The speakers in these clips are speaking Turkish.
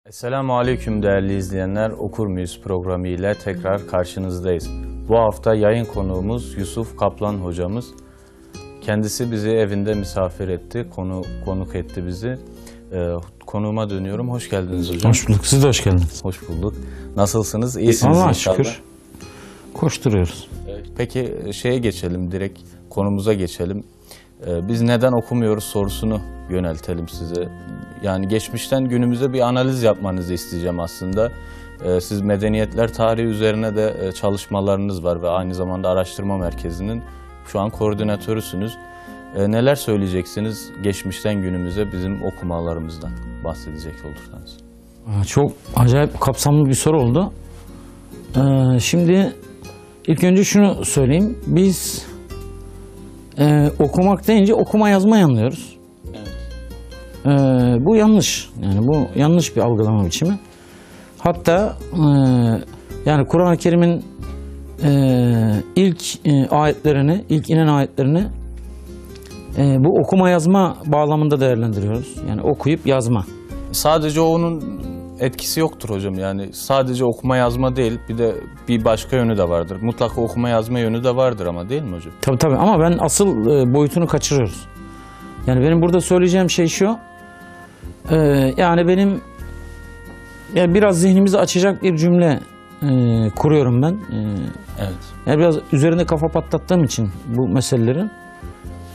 Esselamu Aleyküm değerli izleyenler. Okur Muyuz programı ile tekrar karşınızdayız. Bu hafta yayın konuğumuz Yusuf Kaplan hocamız. Kendisi bizi evinde misafir etti, konuk etti bizi. Konuğuma dönüyorum. Hoş geldiniz hocam. Hoş bulduk. Siz de hoş geldiniz. Hoş bulduk. Nasılsınız? İyisiniz Allah'a inşallah. şükür. Koşturuyoruz. Peki şeye geçelim, direkt konumuza geçelim. Biz neden okumuyoruz sorusunu yöneltelim size. Yani geçmişten günümüze bir analiz yapmanızı isteyeceğim aslında. Siz medeniyetler tarihi üzerine de çalışmalarınız var ve aynı zamanda araştırma merkezinin şu an koordinatörüsünüz. Neler söyleyeceksiniz geçmişten günümüze bizim okumalarımızdan bahsedecek olursanız? Çok acayip kapsamlı bir soru oldu. Şimdi ilk önce şunu söyleyeyim. Biz okumak deyince okuma yazma anlıyoruz. Bu yanlış. Yani bu yanlış bir algılama biçimi. Hatta yani Kur'an-ı Kerim'in ilk ayetlerini, ilk inen ayetlerini bu okuma yazma bağlamında değerlendiriyoruz. Yani okuyup yazma. Sadece onun etkisi yoktur hocam. Yani sadece okuma yazma değil, bir de bir başka yönü de vardır. Mutlaka okuma yazma yönü de vardır ama, değil mi hocam? Tabii ama ben asıl boyutunu kaçırıyoruz. Yani benim burada söyleyeceğim şey şu. Yani benim biraz zihnimizi açacak bir cümle kuruyorum ben. Evet. Yani biraz üzerinde kafa patlattığım için bu meselelerin.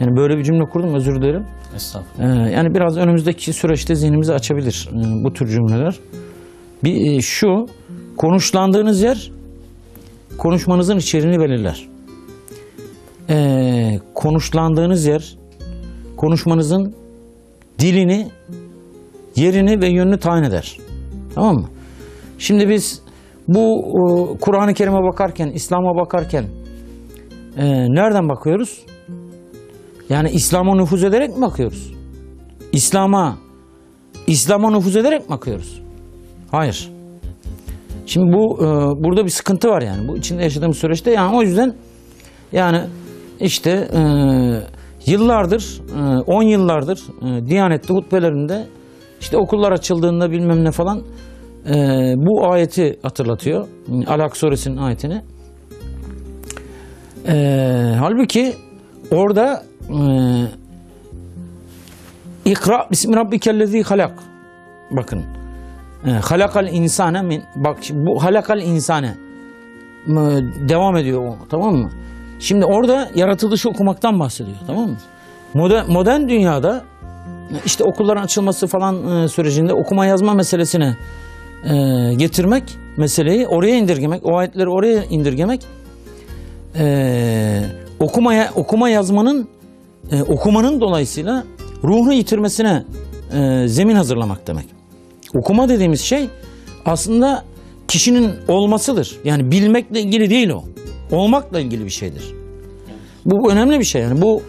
Yani böyle bir cümle kurdum, özür dilerim. Estağfurullah. Yani biraz önümüzdeki süreçte zihnimizi açabilir bu tür cümleler. Bir şu, konuşlandığınız yer konuşmanızın içeriğini belirler. Konuşlandığınız yer konuşmanızın dilini, yerini ve yönünü tayin eder. Tamam mı? Şimdi biz bu Kur'an-ı Kerim'e bakarken, İslam'a bakarken nereden bakıyoruz? Yani İslam'a nüfuz ederek mi bakıyoruz? İslam'a nüfuz ederek mi bakıyoruz? Hayır. Şimdi bu burada bir sıkıntı var yani. Bu içinde yaşadığımız süreçte, yani o yüzden yani işte yıllardır, 10 yıllardır Diyanet'te hutbelerinde işte okullar açıldığında bilmem ne falan bu ayeti hatırlatıyor. Alak suresinin ayetini. Halbuki orada İkra bismi rabbikellezî halak. Bakın. Halakal insane min, bak bu halakal insane devam ediyor o, tamam mı? Şimdi orada yaratılışı okumaktan bahsediyor, tamam mı? Modern dünyada işte okulların açılması falan sürecinde okuma yazma meselesine getirmek, meseleyi oraya indirgemek, o ayetleri oraya indirgemek, okuma yazmanın okumanın dolayısıyla ruhunu yitirmesine zemin hazırlamak demek. Okuma dediğimiz şey aslında kişinin olmasıdır. Yani bilmekle ilgili değil o. Olmakla ilgili bir şeydir. Bu önemli bir şey. Yani bu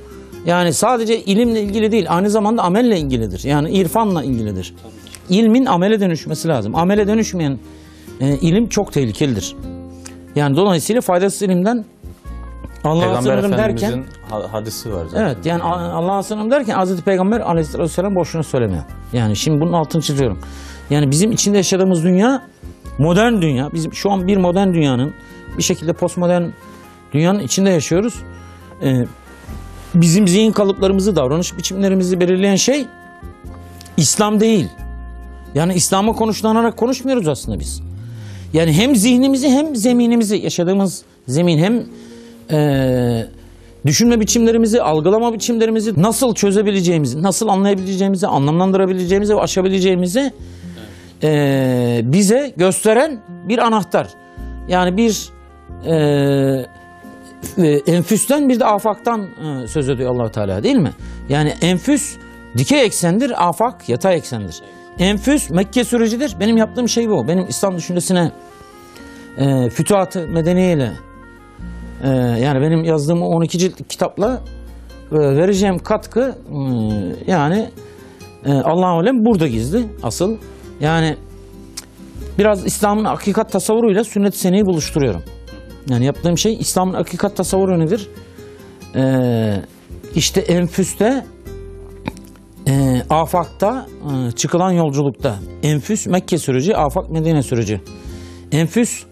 yani sadece ilimle ilgili değil, aynı zamanda amelle ilgilidir. Yani irfanla ilgilidir. İlmin amele dönüşmesi lazım. Amele dönüşmeyen ilim çok tehlikelidir. Yani dolayısıyla faydasız ilimden Allah'a sığınırım derken, hadisi var zaten. evet, yani Allah'a sığınırım derken Hazreti Peygamber Aleyhisselam boşuna söylemiyor. Yani şimdi bunun altını çiziyorum. Yani bizim içinde yaşadığımız dünya modern dünya. Biz şu an bir modern dünyanın, bir şekilde postmodern dünyanın içinde yaşıyoruz. Bizim zihin kalıplarımızı, davranış biçimlerimizi belirleyen şey İslam değil. Yani İslam'a konuşlanarak konuşmuyoruz aslında biz. Yani hem zihnimizi hem zeminimizi, yaşadığımız zemin, hem düşünme biçimlerimizi, algılama biçimlerimizi nasıl çözebileceğimizi, nasıl anlayabileceğimizi, anlamlandırabileceğimizi ve aşabileceğimizi bize gösteren bir anahtar. Yani bir enfüsten, bir de afaktan söz ediyor Allah Teala, değil mi? Yani enfüs dikey eksendir, afak yatay eksendir. Enfüs Mekke sürecidir. Benim yaptığım şey bu. Benim İslam düşüncesine Fütuhat-ı Medeniye ile yani benim yazdığım 12 cilt kitapla vereceğim katkı yani Allahu alem burada gizli asıl. Yani biraz İslam'ın hakikat tasavvuruyla sünnet-i seniyi buluşturuyorum. Yani yaptığım şey İslam'ın hakikat tasavvuru nedir? İşte enfüste afakta çıkılan yolculukta enfüs Mekke süreci, afak Medine süreci. Enfüs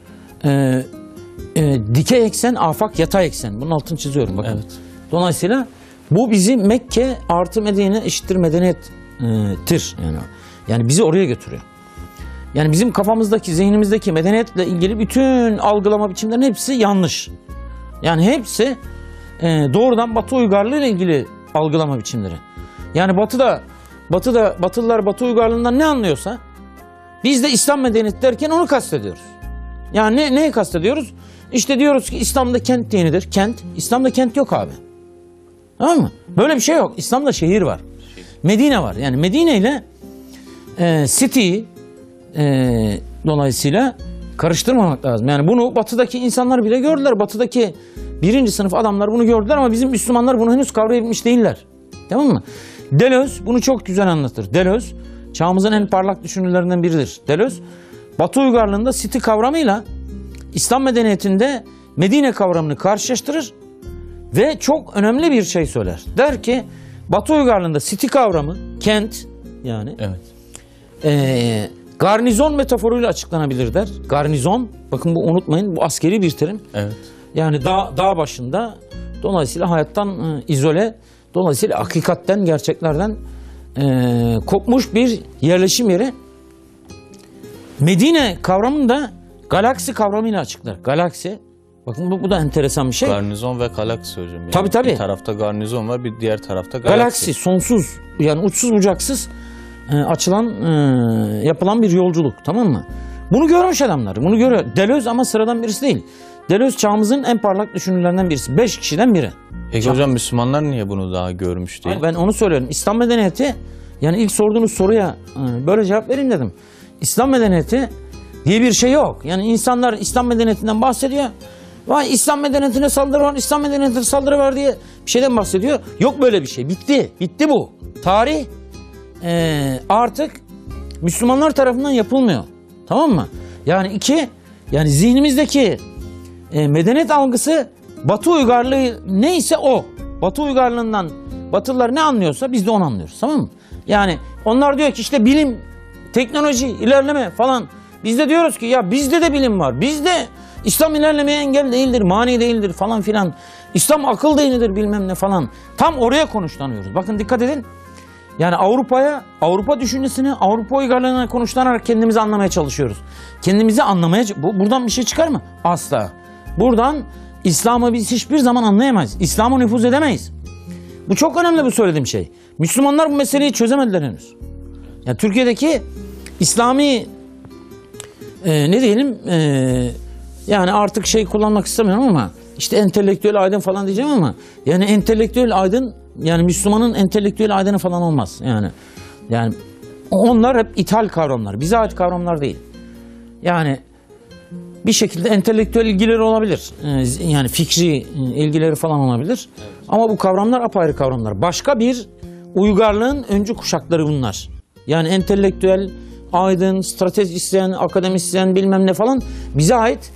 dikey eksen, afak yatay eksen. Bunun altını çiziyorum bakın. Evet. Dolayısıyla bu bizi Mekke artı Medine eşittir medeniyettir. Yani bizi oraya götürüyor. Yani bizim kafamızdaki, zihnimizdeki medeniyetle ilgili bütün algılama biçimlerinin hepsi yanlış. Yani hepsi doğrudan Batı uygarlığı ile ilgili algılama biçimleri. Yani Batılılar Batı uygarlığından ne anlıyorsa biz de İslam medeniyeti derken onu kastediyoruz. Yani neyi kastediyoruz? İşte diyoruz ki İslam'da kent dinidir. Kent. İslam'da kent yok abi. Tamam mı? Böyle bir şey yok. İslam'da şehir var. Medine var. Yani Medine ile City'yi dolayısıyla karıştırmamak lazım. Yani bunu batıdaki insanlar bile gördüler. Batıdaki birinci sınıf adamlar bunu gördüler ama bizim Müslümanlar bunu henüz kavrayabilmiş değiller. Tamam mı? Deleuze bunu çok güzel anlatır. Deleuze çağımızın en parlak düşünürlerinden biridir. Deleuze Batı uygarlığında City kavramıyla İslam medeniyetinde Medine kavramını karşılaştırır ve çok önemli bir şey söyler. Der ki Batı uygarlığında City kavramı, kent yani garnizon metaforuyla açıklanabilir der. Garnizon, bakın bu unutmayın, bu askeri bir terim. Evet. Yani dağ başında, dolayısıyla hayattan izole, dolayısıyla hakikatten, gerçeklerden kopmuş bir yerleşim yeri. Medine kavramını da galaksi kavramıyla açıklar. Galaksi, bakın bu da enteresan bir şey. Garnizon ve galaksi hocam. Yani Tabii. Bir tarafta garnizon var, bir diğer tarafta galaksi. Galaksi, sonsuz, yani uçsuz bucaksız açılan, yapılan bir yolculuk, tamam mı? Bunu görmüş adamlar, bunu görüyor. Deleuze ama sıradan birisi değil. Deleuze çağımızın en parlak düşünürlerinden birisi. 5 kişiden biri. Hocam Müslümanlar niye bunu daha görmüş değil? Ben onu söylüyorum. İslam medeniyeti, yani ilk sorduğunuz soruya böyle cevap vereyim dedim. İslam medeniyeti diye bir şey yok. Yani insanlar İslam medeniyetinden bahsediyor. Vay İslam medeniyetine saldırı var, İslam medeniyetine saldırı var diye bir şeyden bahsediyor. Yok böyle bir şey. Bitti. Bitti bu. Tarih artık Müslümanlar tarafından yapılmıyor. Tamam mı? Yani zihnimizdeki medeniyet algısı Batı uygarlığı neyse o. Batı uygarlığından Batılılar ne anlıyorsa biz de onu anlıyoruz. Tamam mı? Yani onlar diyor ki işte bilim, teknoloji, ilerleme falan. Biz de diyoruz ki ya bizde de bilim var. Bizde İslam ilerlemeye engel değildir, mani değildir falan filan. İslam akıl dinidir bilmem ne falan. Tam oraya konuşlanıyoruz. Bakın dikkat edin. Yani Avrupa düşüncesini, Avrupa uygarlığına konuşlanarak kendimizi anlamaya çalışıyoruz. Kendimizi anlamaya, buradan bir şey çıkar mı? Asla. Buradan İslam'ı biz hiçbir zaman anlayamayız. İslam'a nüfuz edemeyiz. Bu çok önemli bu söylediğim şey. Müslümanlar bu meseleyi çözemediler henüz. Yani Türkiye'deki İslami ne diyelim yani artık şey kullanmak istemiyorum ama işte entelektüel aydın falan diyeceğim ama yani entelektüel aydın, yani Müslümanın entelektüel aydını falan olmaz. Yani onlar hep ithal kavramlar. Bize ait kavramlar değil. Yani bir şekilde entelektüel ilgileri olabilir. Yani fikri ilgileri falan olabilir. Evet. Ama bu kavramlar apayrı kavramlar. Başka bir uygarlığın öncü kuşakları bunlar. Yani entelektüel, aydın, stratejisyen, akademisyen bilmem ne falan bize ait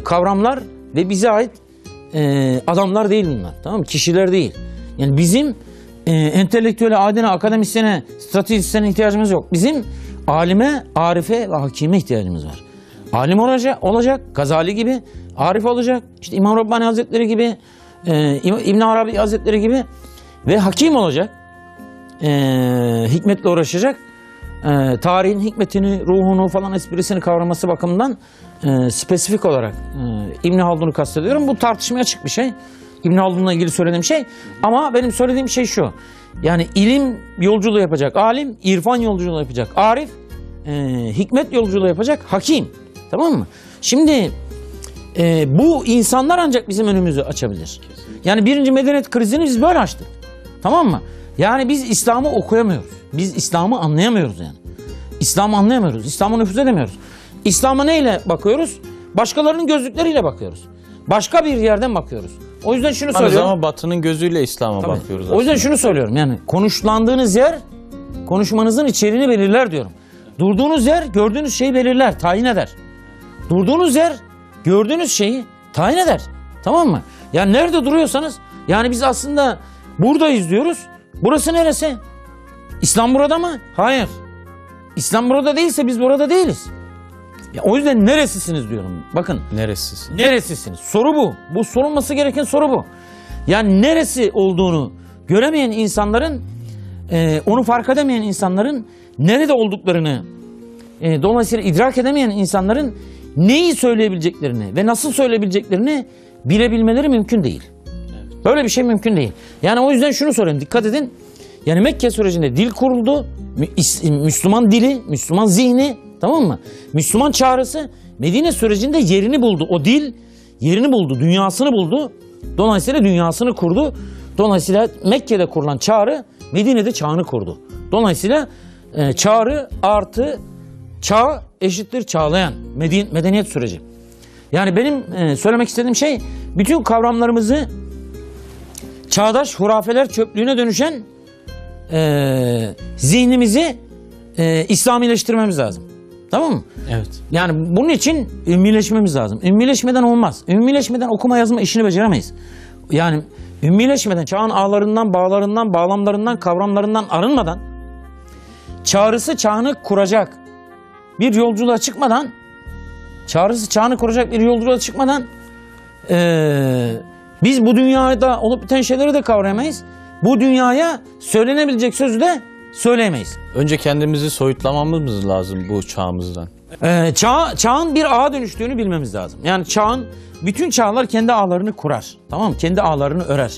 kavramlar ve bize ait adamlar değil bunlar. Tamam mı? Kişiler değil. Yani bizim entelektüele, aydına, akademisyene, stratejisyene ihtiyacımız yok. Bizim alime, arife ve hakime ihtiyacımız var. Alim olacak, Gazali gibi, arif olacak, işte İmam Rabbani Hazretleri gibi, İbn Arabi Hazretleri gibi ve hakim olacak, hikmetle uğraşacak, tarihin hikmetini, ruhunu falan esprisini kavraması bakımından spesifik olarak İbn Haldun'u kastediyorum. Bu tartışmaya açık bir şey. İbn Haldun'la ilgili söylediğim şey. Ama benim söylediğim şey şu. Yani ilim yolculuğu yapacak alim, irfan yolculuğu yapacak arif, hikmet yolculuğu yapacak hakim. Tamam mı? Şimdi bu insanlar ancak bizim önümüzü açabilir. Yani birinci medeniyet krizini biz böyle açtık. Tamam mı? Yani biz İslam'ı okuyamıyoruz. Biz İslam'ı anlayamıyoruz yani. İslam'ı anlayamıyoruz. İslam'a nüfuz edemiyoruz. İslam'a neyle bakıyoruz? Başkalarının gözlükleriyle bakıyoruz. Başka bir yerden bakıyoruz. O yüzden şunu söylüyorum. Ama Batı'nın gözüyle İslam'a bakıyoruz aslında. O yüzden şunu söylüyorum. Yani konuşlandığınız yer konuşmanızın içeriğini belirler diyorum. Durduğunuz yer gördüğünüz şeyi belirler, tayin eder. Durduğunuz yer gördüğünüz şeyi tayin eder. Tamam mı? Yani nerede duruyorsanız, yani biz aslında buradayız diyoruz. Burası neresi? İslam burada mı? Hayır. İslam burada değilse biz burada değiliz. Ya, o yüzden neresisiniz diyorum. Bakın. Neresisin? Neresisiniz? Soru bu. Bu sorulması gereken soru bu. Yani neresi olduğunu göremeyen insanların, onu fark edemeyen insanların nerede olduklarını, dolayısıyla idrak edemeyen insanların neyi söyleyebileceklerini ve nasıl söyleyebileceklerini bilebilmeleri mümkün değil. Böyle bir şey mümkün değil. Yani o yüzden şunu sorayım, dikkat edin. Yani Mekke sürecinde dil kuruldu, Müslüman dili, Müslüman zihni, tamam mı? Müslüman çağrısı Medine sürecinde yerini buldu. O dil yerini buldu, dünyasını buldu. Dolayısıyla dünyasını kurdu. Dolayısıyla Mekke'de kurulan çağrı Medine'de çağını kurdu. Dolayısıyla çağrı artı çağ eşittir çağlayan medeniyet süreci. Yani benim söylemek istediğim şey, bütün kavramlarımızı çağdaş hurafeler çöplüğüne dönüşen zihnimizi İslamileştirmemiz lazım. Tamam mı? Evet. Yani bunun için ümmileşmemiz lazım. Ümmileşmeden olmaz. Ümmileşmeden okuma yazma işini beceremeyiz. Yani ümmileşmeden, çağın ağlarından, bağlarından, bağlamlarından, kavramlarından arınmadan, çağrısı çağını kuracak bir yolculuğa çıkmadan, biz bu dünyada olup biten şeyleri de kavrayamayız. Bu dünyaya söylenebilecek sözü de söyleyemeyiz. Önce kendimizi soyutlamamız lazım bu çağımızdan. Çağın bir ağa dönüştüğünü bilmemiz lazım. Yani bütün çağlar kendi ağlarını kurar. Tamam mı? Kendi ağlarını örer.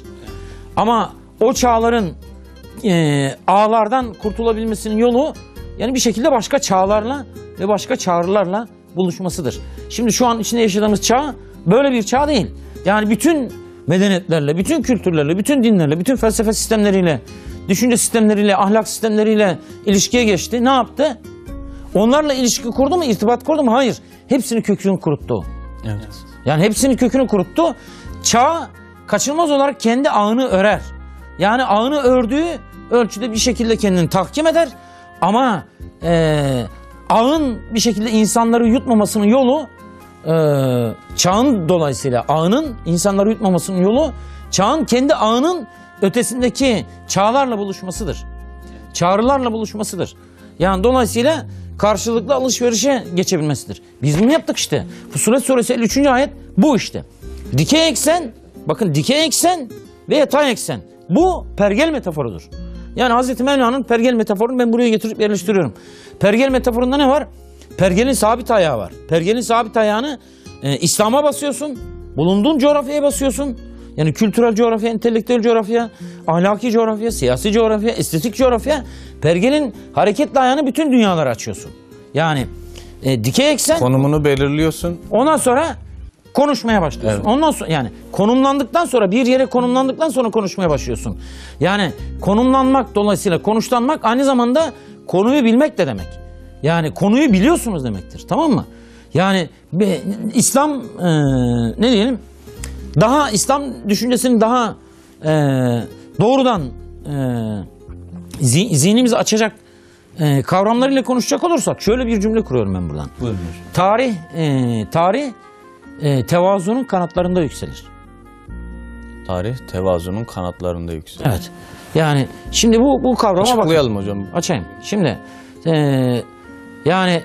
Ama o çağların ağlardan kurtulabilmesinin yolu, yani bir şekilde başka çağlarla ve başka çağrılarla buluşmasıdır. Şimdi şu an içinde yaşadığımız çağ böyle bir çağ değil. Yani bütün medeniyetlerle, bütün kültürlerle, bütün dinlerle, bütün felsefe sistemleriyle, düşünce sistemleriyle, ahlak sistemleriyle ilişkiye geçti. Ne yaptı? Onlarla ilişki kurdu mu, irtibat kurdu mu? Hayır. Hepsini kökünü kuruttu. Evet. Yani hepsini kökünü kuruttu. Çağ kaçınılmaz olarak kendi ağını örer. Yani ağını ördüğü ölçüde bir şekilde kendini tahkim eder. Ama ağın bir şekilde insanları yutmamasının yolu, çağın dolayısıyla ağının insanları yutmamasının yolu, çağın kendi ağının ötesindeki çağlarla buluşmasıdır. Çağrılarla buluşmasıdır. Yani dolayısıyla karşılıklı alışverişe geçebilmesidir. Biz bunu yaptık işte. Fussilet Suresi 53. ayet bu işte. Dikey eksen, bakın dikey eksen ve yatay eksen. Bu pergel metaforudur. Yani Hazreti Mevla'nın pergel metaforunu ben buraya getirip yerleştiriyorum. Pergel metaforunda ne var? Pergelin sabit ayağı var. Pergelin sabit ayağını İslam'a basıyorsun. Bulunduğun coğrafyaya basıyorsun. Yani kültürel coğrafya, entelektüel coğrafya, ahlaki coğrafya, siyasi coğrafya, estetik coğrafya. Pergelin hareketli ayağını bütün dünyalara açıyorsun. Yani dikey eksen. Konumunu belirliyorsun. Ondan sonra konuşmaya başlıyorsun. Evet. Ondan sonra yani konumlandıktan sonra, bir yere konumlandıktan sonra konuşmaya başlıyorsun. Yani konumlanmak, dolayısıyla konuşlanmak aynı zamanda konuyu bilmek de demek. Yani konuyu biliyorsunuz demektir. Tamam mı? Yani İslam ne diyelim? Daha İslam düşüncesini daha doğrudan zihnimizi açacak kavramlarıyla konuşacak olursak şöyle bir cümle kuruyorum ben buradan. Buyurun. Tarih tevazunun kanatlarında yükselir. Tarih tevazunun kanatlarında yükselir. Evet. Yani şimdi bu kavrama bakın. Açıklayalım hocam. Açayım. Şimdi yani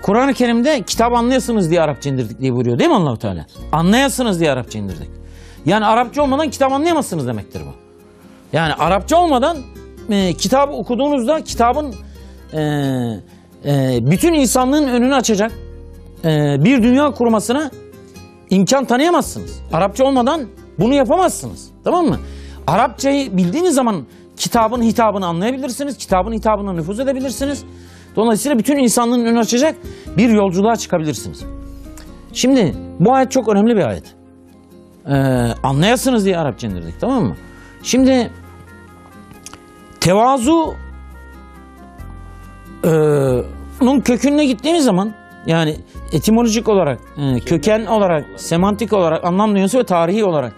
Kur'an-ı Kerim'de kitap anlayasınız diye Arapça indirdik diye buyuruyor değil mi Allah-u Teala? Anlayasınız diye Arapça indirdik. Yani Arapça olmadan kitap anlayamazsınız demektir bu. Yani Arapça olmadan kitabı okuduğunuzda kitabın bütün insanlığın önünü açacak bir dünya kurmasına imkan tanıyamazsınız. Arapça olmadan bunu yapamazsınız. Tamam mı? Arapçayı bildiğiniz zaman kitabın hitabını anlayabilirsiniz. Kitabın hitabına nüfuz edebilirsiniz. Dolayısıyla bütün insanlığın önünü açacak bir yolculuğa çıkabilirsiniz. Şimdi bu ayet çok önemli bir ayet. Anlayasınız diye Arapça indirdik, tamam mı? Şimdi tevazu nun kökününe gittiğimiz zaman, yani etimolojik olarak, köken olarak, semantik olarak, anlam dünyası ve tarihi olarak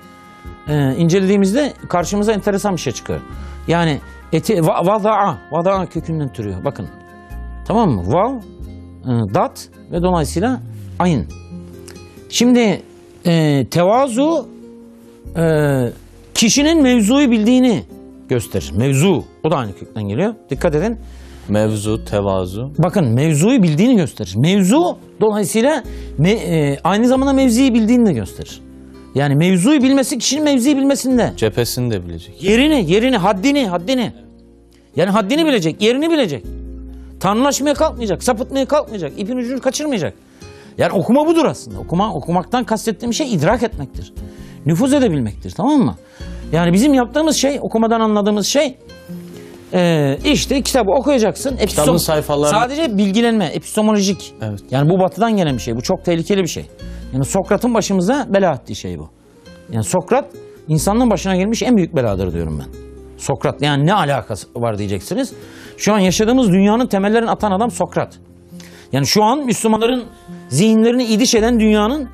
incelediğimizde karşımıza enteresan bir şey çıkıyor. Yani vada'a kökünden türüyor. Bakın. Tamam mı? Vav, dat ve dolayısıyla ayn. Şimdi tevazu kişinin mevzuyu bildiğini gösterir. Mevzu, o da aynı kökten geliyor. Dikkat edin. Mevzu, tevazu. Bakın mevzuyu bildiğini gösterir. Mevzu dolayısıyla aynı zamanda mevziyi bildiğini de gösterir. Yani mevzuyu bilmesi kişinin mevziyi bilmesinde. Cephesini de bilecek. Yerini, haddini. Yani haddini bilecek, yerini bilecek. Tanrılaşmaya kalkmayacak, sapıtmaya kalkmayacak, ipin ucunu kaçırmayacak. Yani okuma budur aslında. Okumaktan kastettiğim şey idrak etmektir. Nüfuz edebilmektir, tamam mı? Yani bizim yaptığımız şey, okumadan anladığımız şey, işte kitabı okuyacaksın. Kitabın sayfaları. Sadece bilgilenme, epistemolojik. Evet. Yani bu batıdan gelen bir şey. Bu çok tehlikeli bir şey. Yani Sokrat'ın başımıza bela ettiği şey bu. Yani Sokrat insanlığın başına gelmiş en büyük beladır diyorum ben. Sokrat, yani ne alakası var diyeceksiniz. Şu an yaşadığımız dünyanın temellerini atan adam Sokrat. Yani şu an Müslümanların zihinlerini idiş eden dünyanın,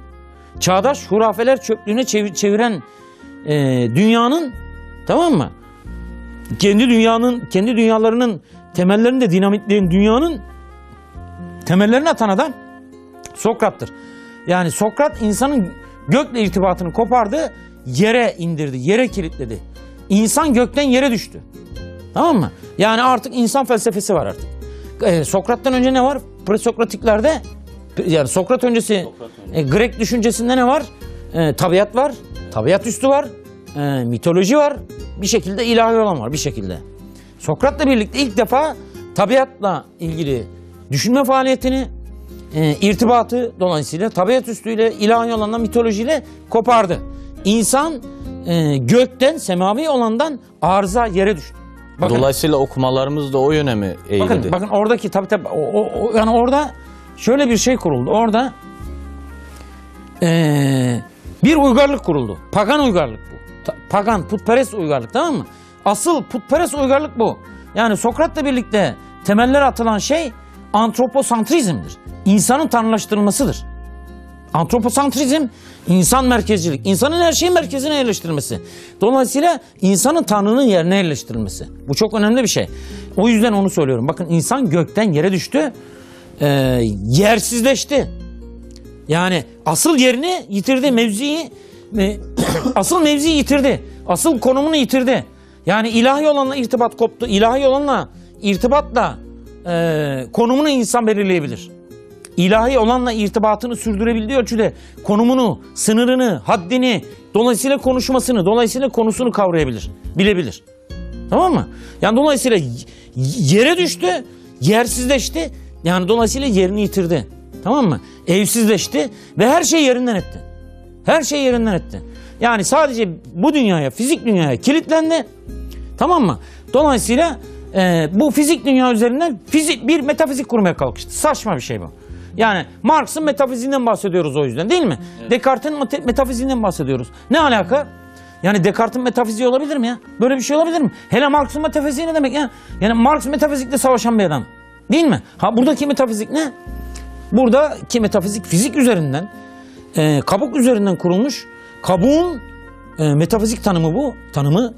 çağdaş hurafeler çöplüğüne çeviren dünyanın, tamam mı? Kendi dünyalarının temellerini de dinamitleyen dünyanın temellerini atan adam Sokrat'tır. Yani Sokrat insanın gökle irtibatını kopardı, yere indirdi, yere kilitledi. İnsan gökten yere düştü. Tamam mı? Yani artık insan felsefesi var artık. Sokrat'tan önce ne var? Presokratiklerde, yani Sokrat öncesi Grek düşüncesinde ne var? Tabiat var, tabiat üstü var, mitoloji var, bir şekilde ilahi olan var bir şekilde. Sokrat'la birlikte ilk defa tabiatla ilgili düşünme faaliyetini, irtibatı dolayısıyla tabiat üstüyle, ilahi olanla, mitolojiyle kopardı. İnsan gökten, semavi olandan arıza yere düştü. Bakın, dolayısıyla okumalarımız da o yöne mi eğildi? bakın oradaki tabii yani orada şöyle bir şey kuruldu. Orada bir uygarlık kuruldu. Pagan uygarlık bu. Pagan, putperest uygarlık, tamam mı? Asıl putperest uygarlık bu. Yani Sokrat'la birlikte temeller atılan şey antroposantrizmdir. İnsanın tanrılaştırılmasıdır. Antroposantrizm, insan merkezcilik. İnsanın her şeyin merkezine yerleştirilmesi. Dolayısıyla insanın Tanrı'nın yerine yerleştirilmesi. Bu çok önemli bir şey. O yüzden onu söylüyorum. Bakın insan gökten yere düştü. Yersizleşti. Yani asıl yerini yitirdi, mevziyi. Asıl mevziyi yitirdi. Asıl konumunu yitirdi. Yani ilahi olanla irtibat koptu. İlahi olanla irtibatla konumunu insan belirleyebilir. İlahi olanla irtibatını sürdürebildiği ölçüde konumunu, sınırını, haddini, dolayısıyla konuşmasını, dolayısıyla konusunu kavrayabilir, bilebilir. Tamam mı? Yani dolayısıyla yere düştü, yersizleşti. Yani dolayısıyla yerini yitirdi. Tamam mı? Evsizleşti ve her şey yerinden etti. Her şey yerinden etti. Yani sadece bu dünyaya, fizik dünyaya kilitlendi. Tamam mı? Dolayısıyla bu fizik dünya üzerinden bir metafizik kurmaya kalkıştı. Saçma bir şey bu. Yani Marx'ın metafiziğinden bahsediyoruz o yüzden, değil mi? Evet. Descartes'in metafiziğinden bahsediyoruz. Ne alaka? Yani Descartes'in metafiziği olabilir mi ya? Böyle bir şey olabilir mi? Hele Marx'ın metafiziği ne demek ya? Yani Marx metafizikle savaşan bir adam. Değil mi? Ha, buradaki metafizik ne? Buradaki metafizik fizik üzerinden, kabuk üzerinden kurulmuş. Kabuğun metafizik tanımı bu. Tanımı.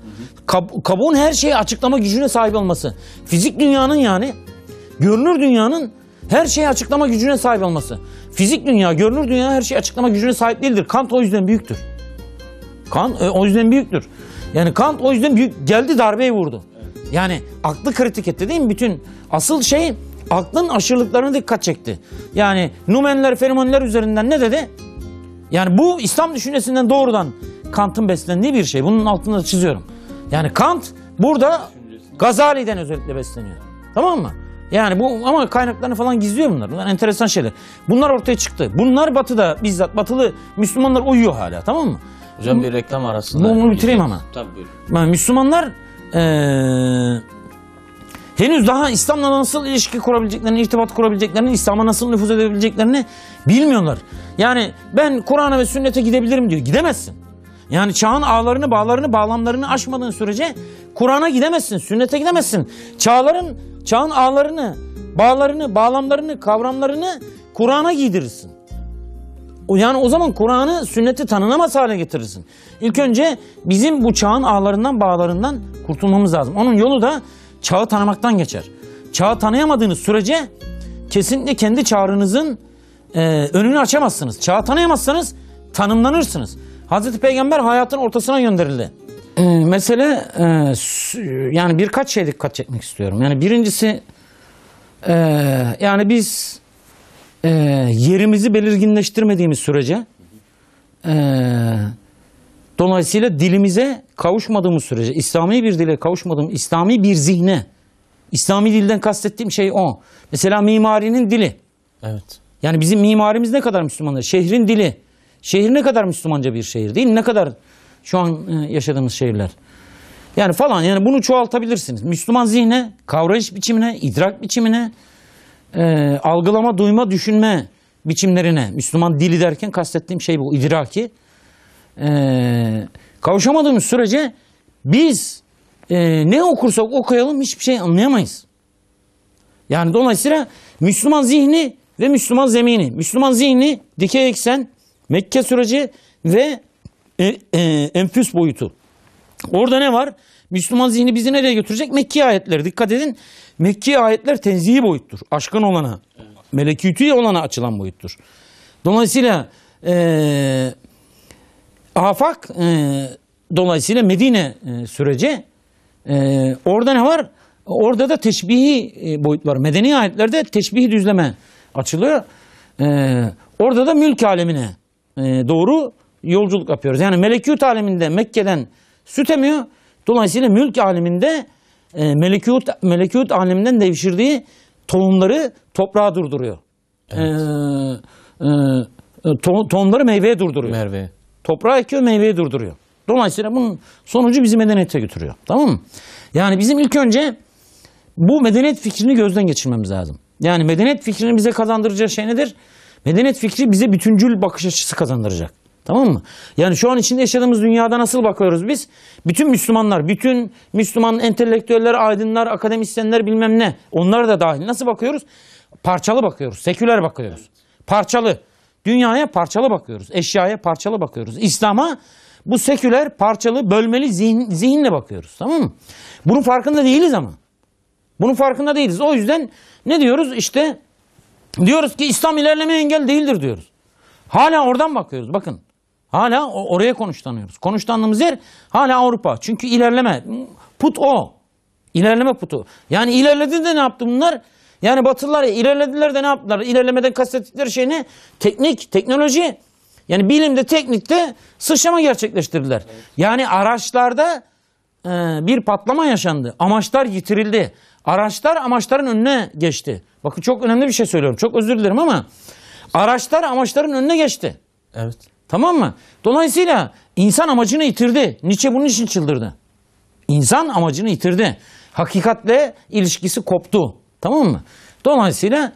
Kabuğun her şeyi açıklama gücüne sahip olması. Fizik dünyanın, yani görünür dünyanın her şeyi açıklama gücüne sahip olması. Fizik dünya, görünür dünya her şeyi açıklama gücüne sahip değildir. Kant o yüzden büyüktür. Kant o yüzden büyüktür. Yani Kant o yüzden büyük, geldi darbeyi vurdu. Yani aklı kritik etti, değil mi? Bütün asıl şey aklın aşırılıklarına dikkat çekti. Yani numenler, fenomenler üzerinden ne dedi? Yani bu İslam düşüncesinden doğrudan Kant'ın beslendiği bir şey. Bunun altını da çiziyorum. Yani Kant burada Gazali'den özellikle besleniyor. Tamam mı? Yani bu, ama kaynaklarını falan gizliyor bunlar. Bunlar enteresan şeyler. Bunlar ortaya çıktı. Bunlar Batı'da, bizzat Batılı Müslümanlar uyuyor hala, tamam mı? Hocam bir reklam arasında. Bunu bitireyim ama. Tabii buyurun. Yani Müslümanlar henüz daha İslam'la nasıl ilişki kurabileceklerini, irtibat kurabileceklerini, İslam'a nasıl nüfuz edebileceklerini bilmiyorlar. Yani ben Kur'an'a ve sünnete gidebilirim diyor. Gidemezsin. Yani çağın ağlarını, bağlarını, bağlamlarını aşmadığın sürece Kur'an'a gidemezsin, sünnete gidemezsin. Çağın ağlarını, bağlarını, bağlamlarını, kavramlarını Kur'an'a giydirirsin. Yani o zaman Kur'an'ı, sünneti tanınamaz hale getirirsin. İlk önce bizim bu çağın ağlarından, bağlarından kurtulmamız lazım. Onun yolu da çağı tanımaktan geçer. Çağı tanıyamadığınız sürece kesinlikle kendi çağrınızın önünü açamazsınız. Çağı tanıyamazsanız tanımlanırsınız. Hazreti Peygamber hayatın ortasına gönderildi. mesele yani birkaç şey dikkat çekmek istiyorum. Yani birincisi yani biz yerimizi belirginleştirmediğimiz sürece dolayısıyla dilimize kavuşmadığımız sürece, İslami bir dile kavuşmadığımız, İslami bir zihne, İslami dilden kastettiğim şey o. Mesela mimarinin dili. Evet. Yani bizim mimarimiz ne kadar Müslümanlar? Şehrin dili. Şehir ne kadar Müslümanca bir şehir değil mi? Ne kadar şu an yaşadığımız şehirler. Yani falan, yani bunu çoğaltabilirsiniz. Müslüman zihne, kavrayış biçimine, idrak biçimine, algılama, duyma, düşünme biçimlerine, Müslüman dili derken kastettiğim şey bu, idraki. Kavuşamadığımız sürece biz ne okursak okuyalım hiçbir şey anlayamayız. Yani dolayısıyla Müslüman zihni ve Müslüman zemini. Müslüman zihni dikey eksen, Mekke süreci ve enfüs boyutu. Orada ne var? Müslüman zihni bizi nereye götürecek? Mekki ayetleri. Dikkat edin. Mekki ayetler tenzihi boyuttur. Aşkın olana, melekûtü olana açılan boyuttur. Dolayısıyla afak dolayısıyla Medine süreci orada ne var? Orada da teşbihi boyut var. Medeni ayetlerde teşbihi düzleme açılıyor. Orada da mülk alemine doğru yolculuk yapıyoruz. Yani melekût aleminde Mekke'den süt emiyor. Dolayısıyla mülk aleminde melekût aleminden devşirdiği tohumları toprağa durduruyor. Evet. Tohumları meyveye durduruyor. Merve. Toprağa ekiyor, meyveyi durduruyor. Dolayısıyla bunun sonucu bizi medeniyete götürüyor. Tamam mı? Yani bizim ilk önce bu medeniyet fikrini gözden geçirmemiz lazım. Yani medeniyet fikrini bize kazandıracağı şey nedir? Medeniyet fikri bize bütüncül bakış açısı kazandıracak. Tamam mı? Yani şu an içinde yaşadığımız dünyada nasıl bakıyoruz biz? Bütün Müslümanlar, bütün Müslüman entelektüeller, aydınlar, akademisyenler bilmem ne. Onlar da dahil. Nasıl bakıyoruz? Parçalı bakıyoruz. Seküler bakıyoruz. Parçalı. Dünyaya parçalı bakıyoruz. Eşyaya parçalı bakıyoruz. İslam'a bu seküler, parçalı, bölmeli zihinle bakıyoruz. Tamam mı? Bunun farkında değiliz ama. Bunun farkında değiliz. O yüzden ne diyoruz? İşte diyoruz ki İslam ilerlemeye engel değildir diyoruz. Hala oradan bakıyoruz. Bakın. Hala oraya konuşlanıyoruz. Konuşlandığımız yer hala Avrupa. Çünkü ilerleme. Put o. İlerleme putu. Yani ilerledi de ne yaptı bunlar? Yani Batılılar ilerlediler de ne yaptılar? İlerlemeden kastettikleri şey ne? Teknik, teknoloji. Yani bilimde, teknikte sıçrama gerçekleştirdiler. Evet. Yani araçlarda bir patlama yaşandı. Amaçlar yitirildi. Araçlar amaçların önüne geçti. Bakın çok önemli bir şey söylüyorum. Çok özür dilerim ama araçlar amaçların önüne geçti. Evet. Tamam mı? Dolayısıyla insan amacını yitirdi. Nietzsche bunun için çıldırdı. İnsan amacını yitirdi. Hakikatle ilişkisi koptu. Tamam mı? Dolayısıyla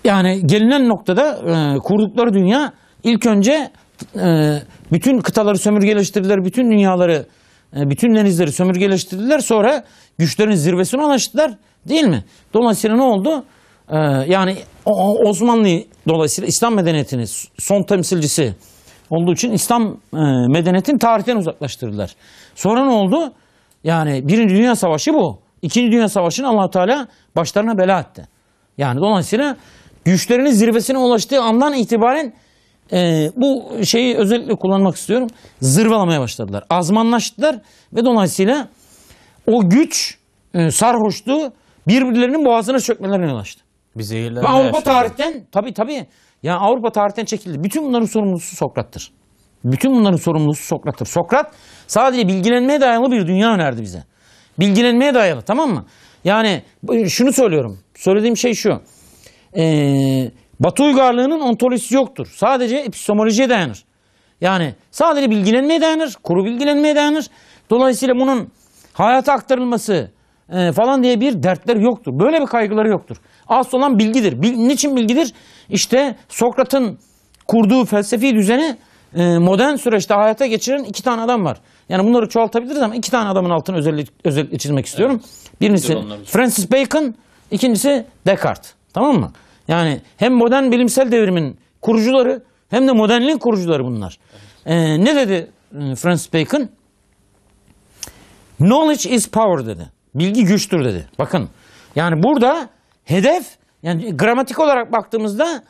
yani gelinen noktada kurdukları dünya ilk önce bütün kıtaları sömürgeleştirdiler, bütün dünyaları, bütün denizleri sömürgeleştirdiler. Sonra güçlerin zirvesine ulaştılar, değil mi? Dolayısıyla ne oldu? Yani Osmanlı dolayısıyla İslam medeniyetinin son temsilcisi olduğu için İslam medeniyetini tarihten uzaklaştırdılar. Sonra ne oldu? Yani Birinci Dünya Savaşı bu. İkinci Dünya Savaşı'nı Allah-u Teala başlarına bela etti. Yani dolayısıyla güçlerinin zirvesine ulaştığı andan itibaren bu şeyi özellikle kullanmak istiyorum. Zırvalamaya başladılar. Azmanlaştılar ve dolayısıyla o güç, sarhoşluğu birbirlerinin boğazına çökmelerine yol açtı. Ve Avrupa tarihten tabii yani Avrupa tarihten çekildi. Bütün bunların sorumlusu Sokrat'tır. Bütün bunların sorumlusu Sokrat'tır. Sokrat sadece bilgilenmeye dayalı bir dünya önerdi bize. Bilgilenmeye dayalı, tamam mı? Yani şunu söylüyorum. Söylediğim şey şu. Batı uygarlığının ontolojisi yoktur. Sadece epistemolojiye dayanır. Yani sadece bilgilenmeye dayanır. Kuru bilgilenmeye dayanır. Dolayısıyla bunun hayata aktarılması falan diye bir dertleri yoktur. Böyle bir kaygıları yoktur. Asıl olan bilgidir. Niçin bilgidir? İşte Sokrat'ın kurduğu felsefi düzeni modern süreçte hayata geçiren iki tane adam var. Yani bunları çoğaltabiliriz ama iki tane adamın altını özellikle çizmek istiyorum. Evet. Birincisi Francis Bacon, ikincisi Descartes. Tamam mı? Yani hem modern bilimsel devrimin kurucuları hem de modernliğin kurucuları bunlar. Evet. Ne dedi Francis Bacon? Knowledge is power dedi. Bilgi güçtür dedi. Bakın yani burada hedef, yani gramatik olarak baktığımızda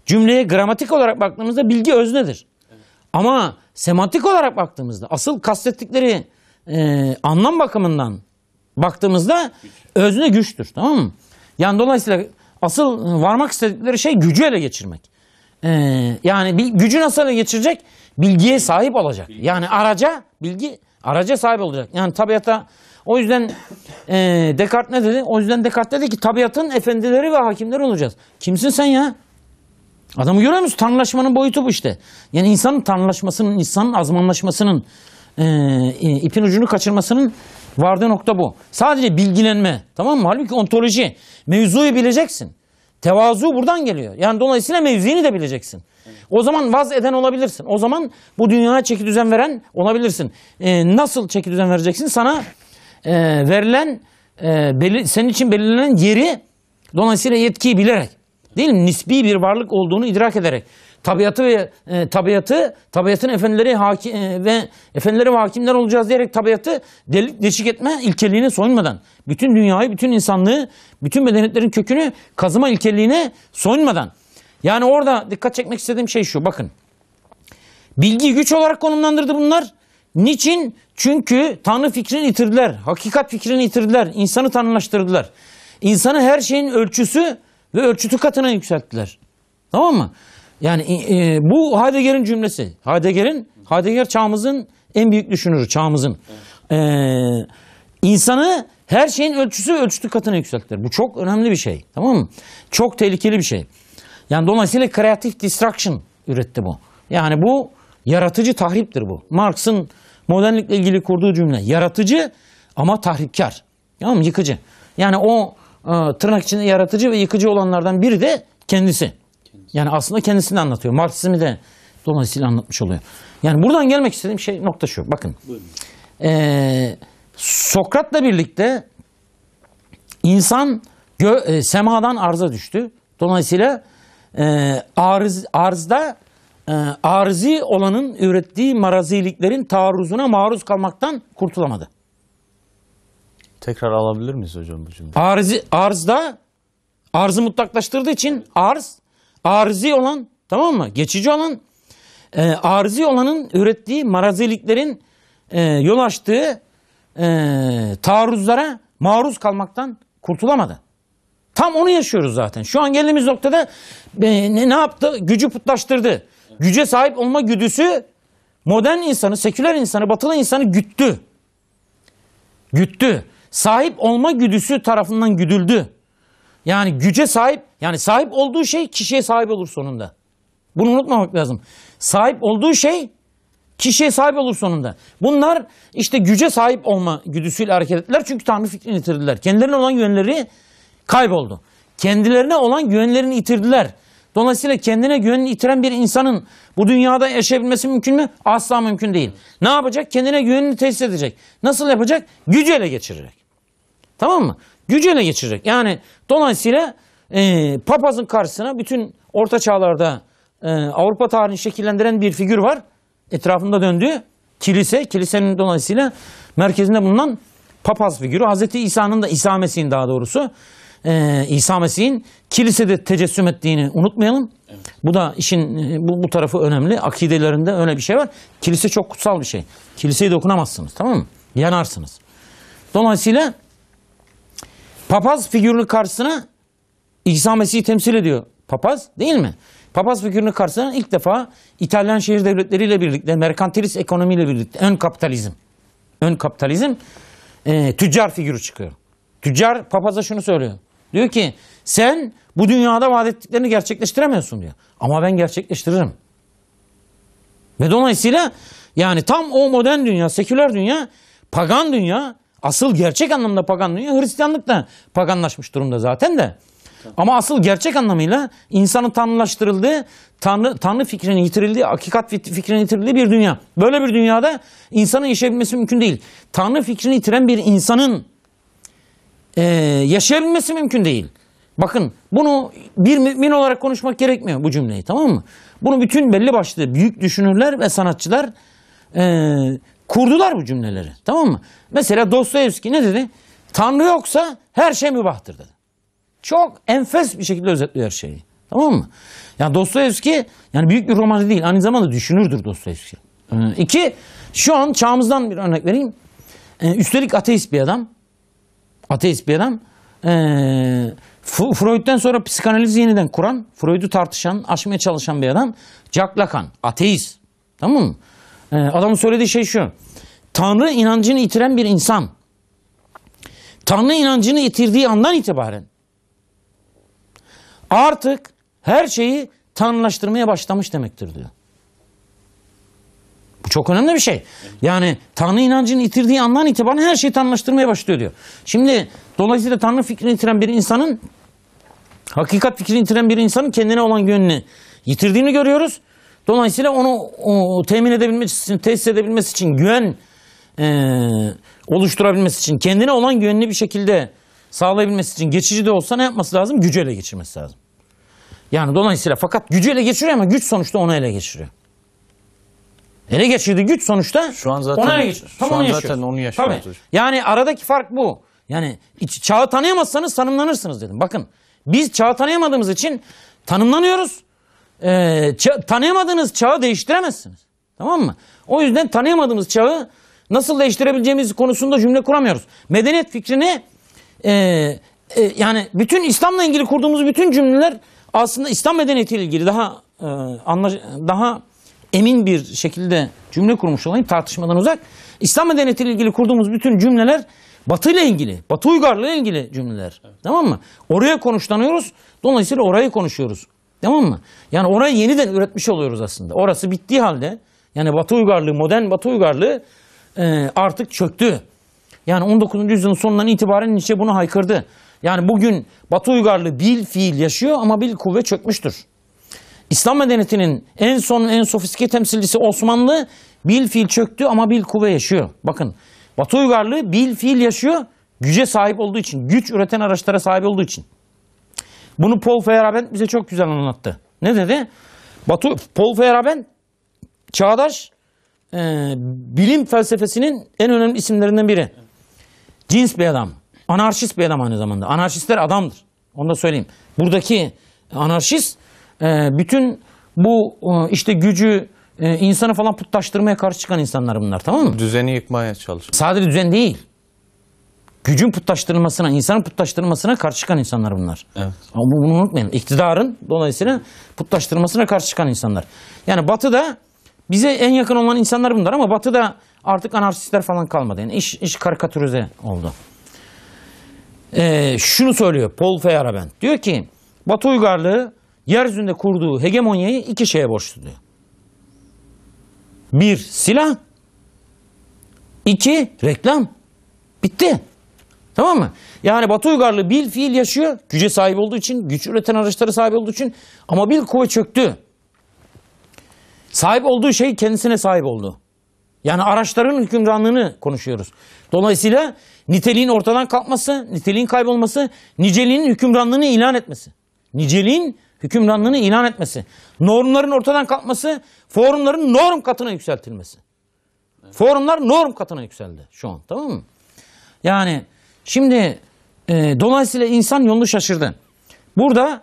cümleye gramatik olarak baktığımızda bilgi öznedir. Evet. Ama semantik olarak baktığımızda asıl kastettikleri anlam bakımından baktığımızda özne güçtür. Tamam mı? Yani dolayısıyla asıl varmak istedikleri şey gücü ele geçirmek. Yani gücü nasıl ele geçirecek? Bilgiye sahip olacak. Yani araca sahip olacak. Yani tabiata, o yüzden Descartes ne dedi? O yüzden Descartes dedi ki tabiatın efendileri ve hakimleri olacağız. Kimsin sen ya? Adamı görüyor musun? Tanrılaşmanın boyutu bu işte. Yani insanın tanrılaşmasının, insanın azmanlaşmasının, ipin ucunu kaçırmasının vardığı nokta bu. Sadece bilgilenme. Tamam mı? Halbuki ontoloji. Mevzuyu bileceksin. Tevazu buradan geliyor. Yani dolayısıyla mevzini de bileceksin. O zaman vaz eden olabilirsin. O zaman bu dünyaya çeki düzen veren olabilirsin. Nasıl çeki düzen vereceksin? Sana verilen, senin için belirlenen yeri, dolayısıyla yetkiyi bilerek, değil mi? Nisbi bir varlık olduğunu idrak ederek, tabiatın efendileri ve hakimler olacağız diyerek tabiatı delik deşik etme ilkeliğine soyunmadan, bütün dünyayı, bütün insanlığı, bütün medeniyetlerin kökünü kazıma ilkeliğine soyunmadan. Yani orada dikkat çekmek istediğim şey şu, bakın. Bilgi güç olarak konumlandırdı bunlar. Niçin? Çünkü Tanrı fikrini yitirdiler, hakikat fikrini yitirdiler, insanı tanrılaştırdılar. İnsanı her şeyin ölçüsü ve ölçütü katına yükselttiler. Tamam mı? Yani bu Heidegger'in cümlesi. Heidegger çağımızın en büyük düşünürü, çağımızın. İnsanı her şeyin ölçüsü ve ölçütü katına yükselttiler. Bu çok önemli bir şey. Tamam mı? Çok tehlikeli bir şey. Yani dolayısıyla creative destruction üretti bu. Yani bu yaratıcı tahriptir bu. Marx'ın modernlikle ilgili kurduğu cümle. Yaratıcı ama tahripkar. Tamam mı? Yıkıcı. Yani o tırnak içinde yaratıcı ve yıkıcı olanlardan biri de kendisi. Yani aslında kendisini anlatıyor. Marksizmi de dolayısıyla anlatmış oluyor. Yani buradan gelmek istediğim şey nokta şu. Bakın. Sokrat'la birlikte insan semadan arza düştü. Dolayısıyla arzda arzi olanın ürettiği maraziliklerin taarruzuna maruz kalmaktan kurtulamadı. Tekrar alabilir miyiz hocam bu cümleyi? Arzı mutlaklaştırdığı için arzi olan, tamam mı? Geçici olan, arzi olanın ürettiği maraziliklerin yol açtığı taarruzlara maruz kalmaktan kurtulamadı. Tam onu yaşıyoruz zaten. Şu an geldiğimiz noktada ne yaptı? Gücü putlaştırdı. Güce sahip olma güdüsü modern insanı, seküler insanı, batılı insanı güttü. Güttü. Sahip olma güdüsü tarafından güdüldü. Yani güce sahip, yani sahip olduğu şey kişiye sahip olur sonunda. Bunu unutmamak lazım. Sahip olduğu şey kişiye sahip olur sonunda. Bunlar işte güce sahip olma güdüsüyle hareket ettiler. Çünkü Tanrı fikrini yitirdiler. Kendilerine olan güvenleri kayboldu. Kendilerine olan güvenlerini yitirdiler. Dolayısıyla kendine güvenini yitiren bir insanın bu dünyada yaşayabilmesi mümkün mü? Asla mümkün değil. Ne yapacak? Kendine güvenini tesis edecek. Nasıl yapacak? Gücü ele geçirecek. Tamam mı? Gücü ele geçirecek. Yani dolayısıyla papazın karşısına bütün orta çağlarda Avrupa tarihini şekillendiren bir figür var. Etrafında döndüğü kilise. Kilisenin dolayısıyla merkezinde bulunan papaz figürü. Hazreti İsa'nın da, İsa Mesih'in daha doğrusu, İsa Mesih'in kilisede tecessüm ettiğini unutmayalım. Evet. Bu da işin bu tarafı önemli. Akidelerinde öyle bir şey var. Kilise çok kutsal bir şey. Kiliseye dokunamazsınız, tamam mı? Yanarsınız. Dolayısıyla papaz figürünün karşısına İsa Mesih'i temsil ediyor. Papaz değil mi? Papaz figürünün karşısına ilk defa İtalyan şehir devletleriyle birlikte, merkantilist ekonomiyle birlikte, ön kapitalizm tüccar figürü çıkıyor. Tüccar papaza şunu söylüyor. Diyor ki sen bu dünyada vaat ettiklerini gerçekleştiremiyorsun diyor. Ama ben gerçekleştiririm. Ve dolayısıyla yani tam o modern dünya, seküler dünya, pagan dünya, asıl gerçek anlamda pagan dünya, Hristiyanlık da paganlaşmış durumda zaten de. Ama asıl gerçek anlamıyla insanın tanrılaştırıldığı, Tanrı fikrinin yitirildiği, hakikat fikrinin yitirildiği bir dünya. Böyle bir dünyada insanın yaşayabilmesi mümkün değil. Tanrı fikrini yitiren bir insanın yaşayabilmesi mümkün değil. Bakın bunu bir mümin olarak konuşmak gerekmiyor bu cümleyi, tamam mı? Bunu bütün belli başlı büyük düşünürler ve sanatçılar kurdular bu cümleleri, tamam mı? Mesela Dostoyevski ne dedi? Tanrı yoksa her şey mübahtır dedi. Çok enfes bir şekilde özetliyor her şeyi. Tamam mı? Yani Dostoyevski yani büyük bir romancı değil. Aynı zamanda düşünürdür Dostoyevski. İki, şu an çağımızdan bir örnek vereyim. Üstelik ateist bir adam. Ateist bir adam. Freud'den sonra psikanalizi yeniden kuran, Freud'u tartışan, aşmaya çalışan bir adam. Jacques Lacan. Ateist. Tamam mı? Adamın söylediği şey şu. Tanrı inancını yitiren bir insan, Tanrı inancını yitirdiği andan itibaren artık her şeyi tanrılaştırmaya başlamış demektir diyor. Bu çok önemli bir şey. Yani Tanrı inancını yitirdiği andan itibaren her şeyi tanrılaştırmaya başlıyor diyor. Şimdi dolayısıyla Tanrı fikrini yitiren bir insanın, hakikat fikrini yitiren bir insanın kendine olan güvenini yitirdiğini görüyoruz. Dolayısıyla onu temin edebilmesi için, tesis edebilmesi için, güven oluşturabilmesi için, kendine olan güvenini bir şekilde sağlayabilmesi için geçici de olsa ne yapması lazım? Gücü ele geçirmesi lazım. Yani dolayısıyla fakat gücü ele geçiriyor ama güç sonuçta onu ele geçiriyor. Ele geçirdiği güç sonuçta Şu an zaten onu ele geçiriyor. şu an zaten onu yaşıyoruz. Tabii. Yani aradaki fark bu. Yani çağı tanıyamazsanız tanımlanırsınız dedim. Bakın biz çağı tanıyamadığımız için tanımlanıyoruz. Tanıyamadığınız çağı değiştiremezsiniz. Tamam mı? O yüzden tanıyamadığımız çağı nasıl değiştirebileceğimiz konusunda cümle kuramıyoruz. Medeniyet fikrini yani bütün İslam'la ilgili kurduğumuz bütün cümleler aslında İslam medeniyetiyle ilgili daha emin bir şekilde cümle kurmuş olayım tartışmadan uzak. İslam medeniyetiyle ilgili kurduğumuz bütün cümleler Batı ile ilgili, Batı uygarlığı ile ilgili cümleler. Evet. Tamam mı? Oraya konuşlanıyoruz. Dolayısıyla orayı konuşuyoruz. Tamam mı? Yani orayı yeniden üretmiş oluyoruz aslında. Orası bittiği halde yani Batı uygarlığı, modern Batı uygarlığı artık çöktü. Yani 19. yüzyılın sonundan itibaren Nietzsche bunu haykırdı. Yani bugün Batı uygarlığı bil fiil yaşıyor ama bil kuvve çökmüştür. İslam medeniyetinin en sofistike temsilcisi Osmanlı bil fiil çöktü ama bil kuvve yaşıyor. Bakın Batı uygarlığı bil fiil yaşıyor, güce sahip olduğu için, güç üreten araçlara sahip olduğu için. Bunu Paul Feyerabend bize çok güzel anlattı. Ne dedi? Paul Feyerabend çağdaş bilim felsefesinin en önemli isimlerinden biri. Cins bir adam. Anarşist bir adam aynı zamanda. Anarşistler adamdır. Onu da söyleyeyim. Buradaki anarşist bütün bu işte gücü insanı falan putlaştırmaya karşı çıkan insanlar bunlar, tamam mı? Düzeni yıkmaya çalışıyor. Sadece düzen değil. Gücün putlaştırılmasına, insanın putlaştırılmasına karşı çıkan insanlar bunlar. Evet. Ama bunu unutmayın. İktidarın dolayısıyla putlaştırılmasına karşı çıkan insanlar. Yani Batı'da bize en yakın olan insanlar bunlar ama Batı'da artık anarşistler falan kalmadı. Yani iş karikatürize oldu. Şunu söylüyor Paul Feyerabend. Diyor ki Batı uygarlığı yeryüzünde kurduğu hegemonyayı iki şeye borçlu diyor. Bir, silah. İki, reklam. Bitti. Tamam mı? Yani Batı uygarlığı bil fiil yaşıyor. Güce sahip olduğu için, güç üreten araçlara sahip olduğu için ama bil kuvve çöktü. Sahip olduğu şey kendisine sahip oldu. Yani araçların hükümranlığını konuşuyoruz. Dolayısıyla niteliğin ortadan kalkması, niteliğin kaybolması, niceliğin hükümranlığını ilan etmesi. Niceliğin hükümranlığını ilan etmesi. Normların ortadan kalkması, formların norm katına yükseltilmesi. Evet. Formlar norm katına yükseldi şu an, tamam mı? Yani şimdi dolayısıyla insan yolunu şaşırdı. Burada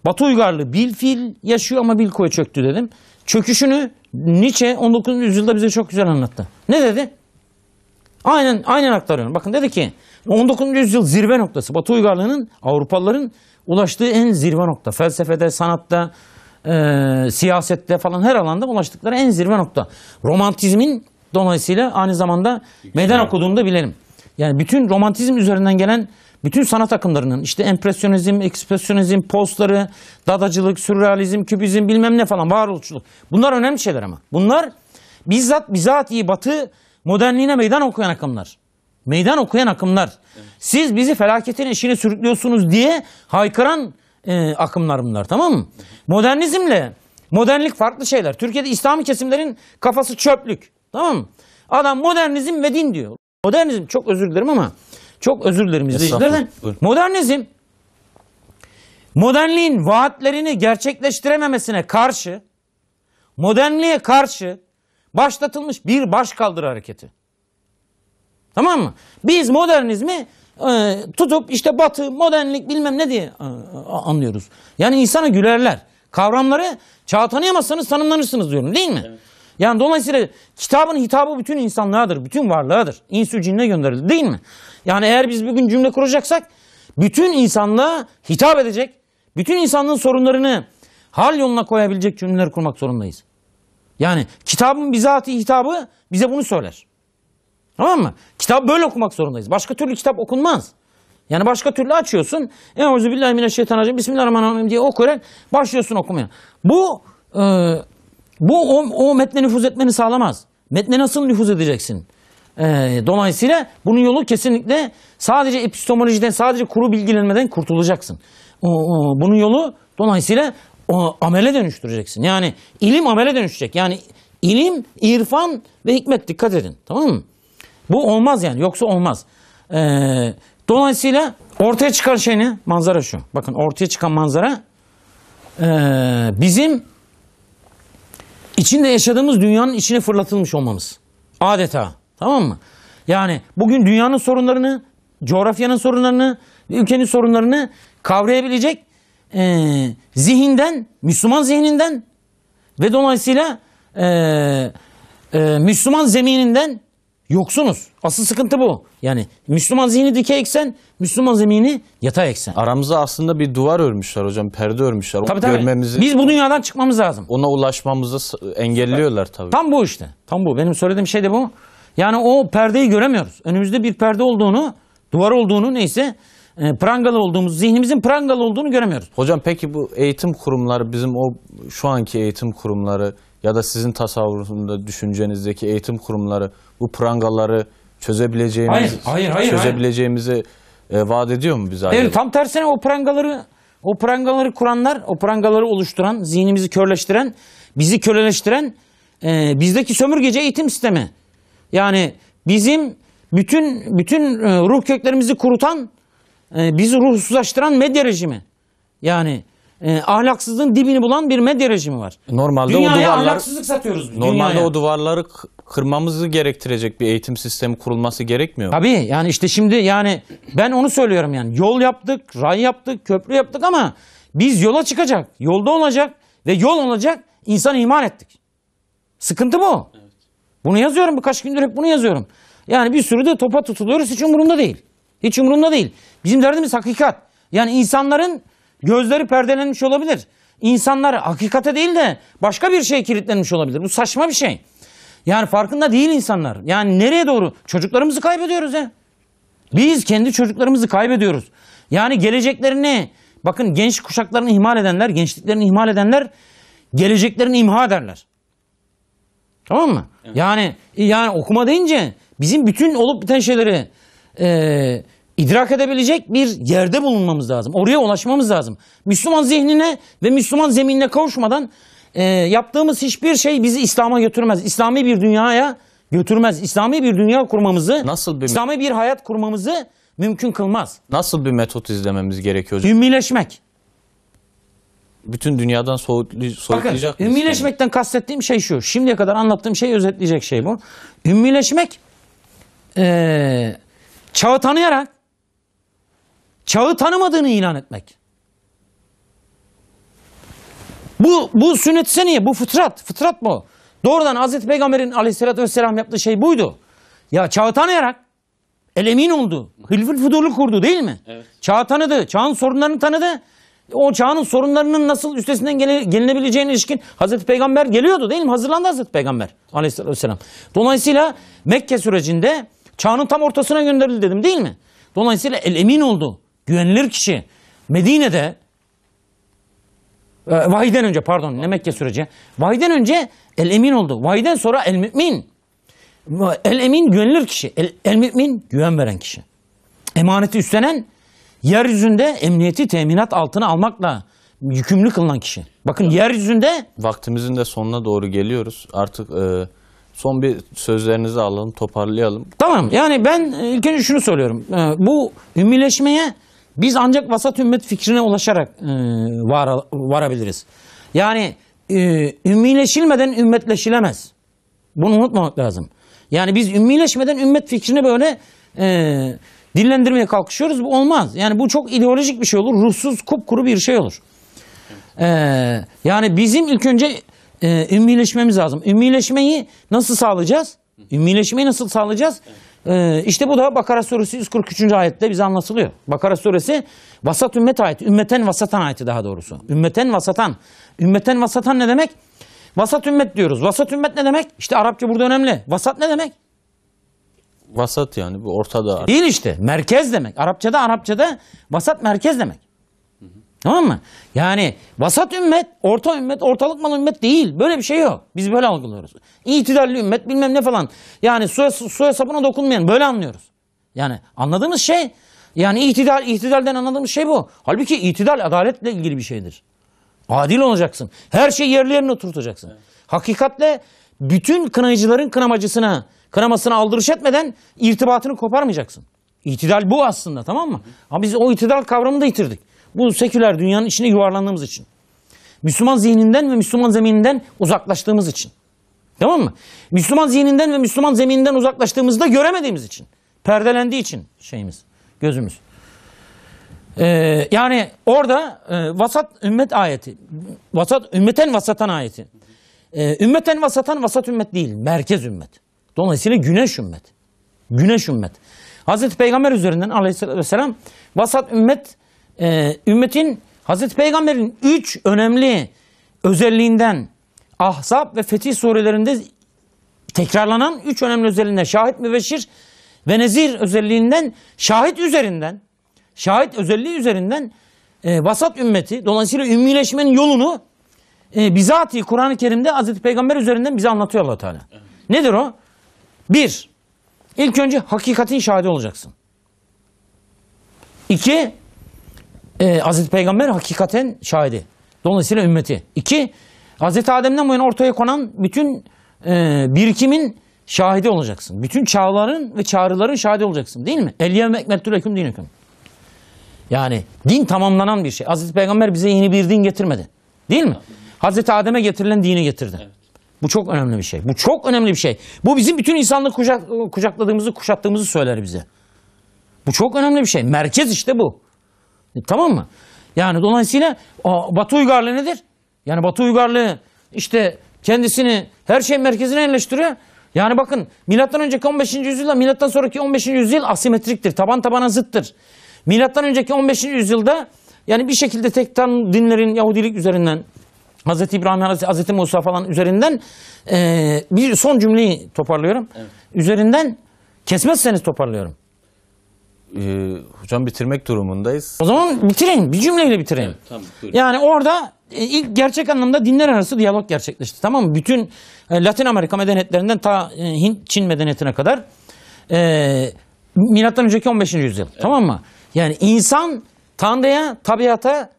Batı uygarlığı bil fiil yaşıyor ama bil kuvve çöktü dedim. Çöküşünü Nietzsche 19. yüzyılda bize çok güzel anlattı. Ne dedi? Aynen aktarıyorum. Bakın dedi ki 19. yüzyıl zirve noktası. Batı uygarlığının Avrupalıların ulaştığı en zirve nokta. Felsefede, sanatta, siyasette falan her alanda ulaştıkları en zirve nokta. Romantizmin dolayısıyla aynı zamanda meydan okuduğunu da bilelim. Yani bütün romantizm üzerinden gelen bütün sanat akımlarının işte empresyonizm, ekspresyonizm, postları, dadacılık, sürrealizm, kübizm bilmem ne falan, varoluşçuluk. Bunlar önemli şeyler ama. Bunlar bizatihi Batı modernliğine meydan okuyan akımlar. Meydan okuyan akımlar. Evet. Siz bizi felaketin eşiğine sürüklüyorsunuz diye haykıran akımlar bunlar, tamam mı? Modernizmle modernlik farklı şeyler. Türkiye'de İslami kesimlerin kafası çöplük. Tamam mı? Adam modernizm ve din diyor. Modernizm, çok özür dilerim ama çok özür dilerim izleyicilerden. Modernizm modernliğin vaatlerini gerçekleştirememesine karşı, modernliğe karşı başlatılmış bir başkaldırı hareketi. Tamam mı? Biz modernizmi tutup işte batı, modernlik bilmem ne diye anlıyoruz. Yani insana gülerler. Kavramları çağ tanıyamazsanız tanımlanırsınız diyorum, değil mi? Evet. Yani dolayısıyla kitabın hitabı bütün insanlığadır, bütün varlığadır. İnsü cinne gönderildi, değil mi? Yani eğer biz bugün cümle kuracaksak bütün insanlığa hitap edecek, bütün insanlığın sorunlarını hal yoluna koyabilecek cümleler kurmak zorundayız. Yani kitabın bizatihi hitabı bize bunu söyler. Tamam mı? Kitabı böyle okumak zorundayız. Başka türlü kitap okunmaz. Yani başka türlü açıyorsun. Euzubillahimineşşeytanirracim. Bismillahirrahmanirrahim diye okuyarak başlıyorsun okumaya. Bu o metne nüfuz etmeni sağlamaz. Metne nasıl nüfuz edeceksin? Dolayısıyla bunun yolu kesinlikle sadece epistemolojiden, sadece kuru bilgilenmeden kurtulacaksın. Bunun yolu dolayısıyla amele dönüştüreceksin. Yani ilim amele dönüşecek. Yani ilim, irfan ve hikmet, dikkat edin. Tamam mı? Bu olmaz yani. Yoksa olmaz. Dolayısıyla ortaya çıkan şey ne? Manzara şu. Bakın ortaya çıkan manzara bizim içinde yaşadığımız dünyanın içine fırlatılmış olmamız. Adeta. Tamam mı? Yani bugün dünyanın sorunlarını, coğrafyanın sorunlarını, ülkenin sorunlarını kavrayabilecek zihinden, Müslüman zihninden ve dolayısıyla Müslüman zemininden yoksunuz. Asıl sıkıntı bu. Yani Müslüman zihni dikey eksen, Müslüman zemini yatay eksen. Aramıza aslında bir duvar örmüşler hocam, perde örmüşler. Tabii, tabii. Görmemizi, biz bu dünyadan çıkmamız lazım. ona ulaşmamızı engelliyorlar tabii. Tam bu işte. Tam bu. Benim söylediğim şey de bu. Yani o perdeyi göremiyoruz. Önümüzde bir perde olduğunu, duvar olduğunu, neyse prangalı olduğumuz, zihnimizin prangalı olduğunu göremiyoruz. Hocam peki bu eğitim kurumları, bizim o şu anki eğitim kurumları ya da sizin tasavvurunda, düşüncenizdeki eğitim kurumları bu prangaları çözebileceğimizi vaat ediyor mu bize? Evet, tam tersine o prangaları kuranlar, o prangaları oluşturan, zihnimizi körleştiren, bizi köleleştiren bizdeki sömürgeci eğitim sistemi. Yani bizim bütün ruh köklerimizi kurutan, bizi ruhsuzlaştıran medya rejimi. Yani ahlaksızlığın dibini bulan bir medya rejimi var. Normalde dünyaya ahlaksızlık satıyoruz. Normalde o duvarları kırmamızı gerektirecek bir eğitim sistemi kurulması gerekmiyor mu? Tabii yani işte şimdi yani ben onu söylüyorum yani. Yol yaptık, ray yaptık, köprü yaptık ama biz yola çıkacak, yolda olacak ve yol olacak insanı ihmal ettik. Sıkıntı bu. Evet. Bunu yazıyorum, birkaç gündür hep bunu yazıyorum. Yani bir sürü de topa tutuluyoruz, hiç umurumda değil. Hiç umurumda değil. Bizim derdimiz hakikat. Yani insanların gözleri perdelenmiş olabilir. İnsanlar hakikate değil de başka bir şeye kilitlenmiş olabilir. Bu saçma bir şey. Yani farkında değil insanlar. Yani nereye doğru? Çocuklarımızı kaybediyoruz ya. Biz kendi çocuklarımızı kaybediyoruz. Yani geleceklerini, bakın genç kuşaklarını ihmal edenler, gençliklerini ihmal edenler geleceklerini imha ederler. Tamam mı? Evet. Yani okuma deyince bizim bütün olup biten şeyleri idrak edebilecek bir yerde bulunmamız lazım. Oraya ulaşmamız lazım. Müslüman zihnine ve Müslüman zeminine kavuşmadan yaptığımız hiçbir şey bizi İslam'a götürmez. İslami bir dünyaya götürmez. İslami bir dünya kurmamızı, İslami bir hayat kurmamızı mümkün kılmaz. Nasıl bir metot izlememiz gerekiyor? Ümmileşmek. Bütün dünyadan soyutlayacak mısın? Bakın, ümmileşmekten kastettiğim şey şu. Şimdiye kadar anlattığım şeyi özetleyecek şey bu. Ümmileşmek çağı tanıyarak çağı tanımadığını ilan etmek. Bu sünnet-i seniye, bu fıtrat bu. Doğrudan Hazreti Peygamber'in aleyhissalatü vesselam yaptığı şey buydu. Ya çağı tanıyarak el-emin oldu. Hılful fudulu kurdu, değil mi? Evet. Çağı tanıdı, çağın sorunlarını tanıdı. O çağın sorunlarının nasıl üstesinden gelinebileceğine ilişkin Hazreti Peygamber geliyordu, değil mi? Hazırlandı Hazreti Peygamber aleyhissalatü vesselam. Dolayısıyla Mekke sürecinde çağın tam ortasına gönderildi dedim, değil mi? Dolayısıyla el-emin oldu. Güvenilir kişi. Medine'de vahiden önce, pardon, ne Mekke süreci. Vahiden önce el-emin oldu. Vahiden sonra el-mü'min. El-emin güvenilir kişi. El-mü'min güven veren kişi. Emaneti üstlenen, yeryüzünde emniyeti teminat altına almakla yükümlü kılınan kişi. Bakın yeryüzünde... Vaktimizin de sonuna doğru geliyoruz. Artık son bir sözlerinizi alalım, toparlayalım. Tamam, yani ben ilk önce şunu söylüyorum. Bu ümmileşmeye biz ancak vasat ümmet fikrine ulaşarak varabiliriz. Yani ümmileşilmeden ümmetleşilemez. Bunu unutmamak lazım. Yani biz ümmileşmeden ümmet fikrini böyle dillendirmeye kalkışıyoruz. Bu olmaz. Yani bu çok ideolojik bir şey olur. Ruhsuz, kupkuru bir şey olur. Yani bizim ilk önce ümmileşmemiz lazım. Ümmileşmeyi nasıl sağlayacağız? Ümmileşmeyi nasıl sağlayacağız? İşte bu da Bakara suresi 143. ayette bize anlatılıyor. Bakara suresi vasat ümmet ayeti. Ümmeten vasatan ayeti daha doğrusu. Ümmeten vasatan. Ümmeten vasatan ne demek? Vasat ümmet diyoruz. Vasat ümmet ne demek? İşte Arapça burada önemli. Vasat ne demek? Vasat yani bu ortada. Değil işte. Merkez demek. Arapçada vasat merkez demek. Tamam mı? Yani vasat ümmet, orta ümmet, ortalık malı ümmet değil. Böyle bir şey yok. Biz böyle algılıyoruz. İtidalli ümmet bilmem ne falan. Yani suya sapına dokunmayan böyle anlıyoruz. Yani anladığımız şey yani itidalden anladığımız şey bu. Halbuki itidal adaletle ilgili bir şeydir. Adil olacaksın. Her şeyi yerli yerine oturtacaksın. Evet. Hakikatle bütün kınayıcıların kınamasına aldırış etmeden irtibatını koparmayacaksın. İtidal bu aslında, tamam mı? Ama biz o itidal kavramını da yitirdik. Bu seküler dünyanın içine yuvarlandığımız için. Müslüman zihninden ve Müslüman zemininden uzaklaştığımız için. Tamam mı? Müslüman zihninden ve Müslüman zemininden uzaklaştığımızda göremediğimiz için. Perdelendiği için gözümüz. Yani orada vasat ümmet ayeti. Ümmeten vasatan ayeti. Ümmeten vasatan vasat ümmet değil. Merkez ümmet. Dolayısıyla güneş ümmet. Güneş ümmet. Hazreti Peygamber üzerinden aleyhisselam vasat ümmet ümmetin Hazreti Peygamber'in 3 önemli özelliğinden Ahzab ve Fetih surelerinde tekrarlanan 3 önemli özelliğinden şahit, mübeşşir ve nezir özelliğinden şahit özelliği üzerinden vasat ümmeti, dolayısıyla ümmileşmenin yolunu bizatihi Kur'an-ı Kerim'de Hazreti Peygamber üzerinden bize anlatıyor Allah Teala. Evet. Nedir o? 1. İlk önce hakikatin şahidi olacaksın. 2. Hazreti Peygamber hakikaten şahidi. Dolayısıyla ümmeti. 2. Hazreti Adem'den bu yana ortaya konan bütün birikimin şahidi olacaksın. Bütün çağların ve çağrıların şahidi olacaksın. Değil mi? El-yevme ekmeltü leküm dineküm. Yani din tamamlanan bir şey. Hazreti Peygamber bize yeni bir din getirmedi. Değil mi? Hazreti Adem'e getirilen dini getirdi. Evet. Bu çok önemli bir şey. Bu çok önemli bir şey. Bu bizim bütün insanlığı kucakladığımızı, kuşattığımızı söyler bize. Bu çok önemli bir şey. Merkez işte bu. Tamam mı? Yani dolayısıyla Batı uygarlığı nedir? Yani Batı uygarlığı işte kendisini her şeyin merkezine yerleştiriyor. Yani bakın milattan önceki 15. yüzyılda milattan sonraki 15. yüzyıl asimetriktir. Taban tabana zıttır. Milattan önceki 15. yüzyılda yani bir şekilde tek tanrı dinlerin Yahudilik üzerinden Hazreti İbrahim, Hazreti Musa falan üzerinden bir son cümleyi toparlıyorum. Evet. Üzerinden kesmezseniz toparlıyorum. Hocam bitirmek durumundayız. O zaman bitireyim. Bir cümleyle bitireyim. Evet, tamam, yani orada ilk gerçek anlamda dinler arası diyalog gerçekleşti. Tamam mı? Bütün Latin Amerika medeniyetlerinden ta Hint, Çin medeniyetine kadar milattan önceki 15. yüzyıl. Evet. Tamam mı? Yani insan Tanrı'ya, tabiata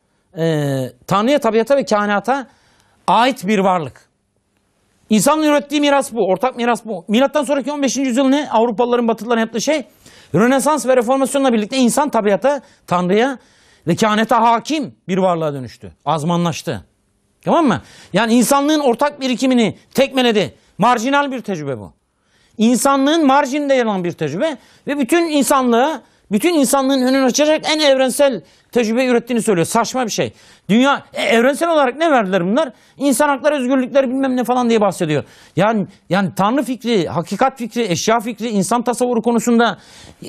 ve kainata ait bir varlık. İnsanın ürettiği miras bu. Ortak miras bu. Milattan sonraki 15. yüzyıl ne? Avrupalıların, Batılıların yaptığı şey Rönesans ve Reformasyonla birlikte insan tabiata, Tanrı'ya ve kainata hakim bir varlığa dönüştü. Azmanlaştı. Tamam mı? Yani insanlığın ortak birikimini tekmeledi. Marjinal bir tecrübe bu. İnsanlığın marjinde yer alan bir tecrübe ve bütün insanlığın önünü açacak en evrensel tecrübe ürettiğini söylüyor. Saçma bir şey. Dünya evrensel olarak ne verdiler bunlar? İnsan hakları, özgürlükleri bilmem ne falan diye bahsediyor. Yani Tanrı fikri, hakikat fikri, eşya fikri, insan tasavvuru konusunda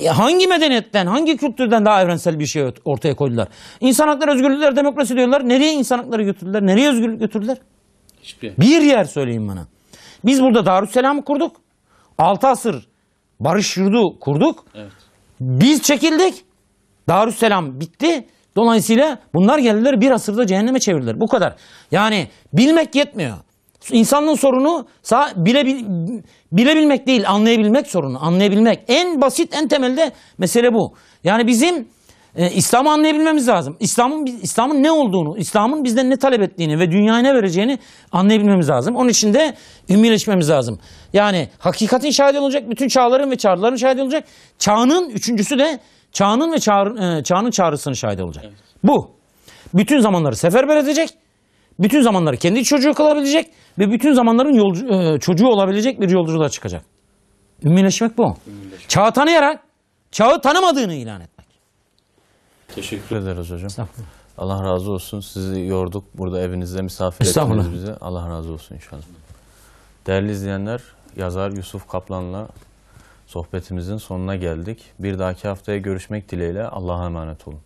hangi medeniyetten, hangi kültürden daha evrensel bir şey ortaya koydular? İnsan hakları, özgürlükler, demokrasi diyorlar. Nereye insan hakları götürdüler? Nereye özgürlük götürdüler? Bir yer söyleyin bana. Biz burada Darüsselam'ı kurduk. 6 asır barış yurdu kurduk. Evet. Biz çekildik. Darüsselam bitti. Dolayısıyla bunlar geldiler bir asırda cehenneme çevirdiler. Bu kadar. Yani bilmek yetmiyor. İnsanlığın sorunu bilebilmek değil, anlayabilmek sorunu. Anlayabilmek. En basit, en temelde mesele bu. Yani bizim İslam'ı anlayabilmemiz lazım. İslam'ın ne olduğunu, İslam'ın bizden ne talep ettiğini ve dünyaya ne vereceğini anlayabilmemiz lazım. Onun için de ümmileşmemiz lazım. Yani hakikatin şahidi olacak, bütün çağların ve çağrıların şahidi olacak. Çağının üçüncüsü de çağının ve çağının çağrısının şahidi olacak. Evet. Bu. Bütün zamanları seferber edecek. Bütün zamanları kendi çocuğu kılabilecek ve bütün zamanların çocuğu olabilecek bir yolculuğa çıkacak. Ümmileşmek bu. Çağı tanıyarak çağı tanımadığını ilan etmek. Teşekkür ederiz hocam. Estağfurullah. Allah razı olsun. Sizi yorduk. Burada evinizde misafir Estağfurullah. ettiniz bize. Allah razı olsun inşallah. Değerli izleyenler, yazar Yusuf Kaplan'la sohbetimizin sonuna geldik. Bir dahaki haftaya görüşmek dileğiyle Allah'a emanet olun.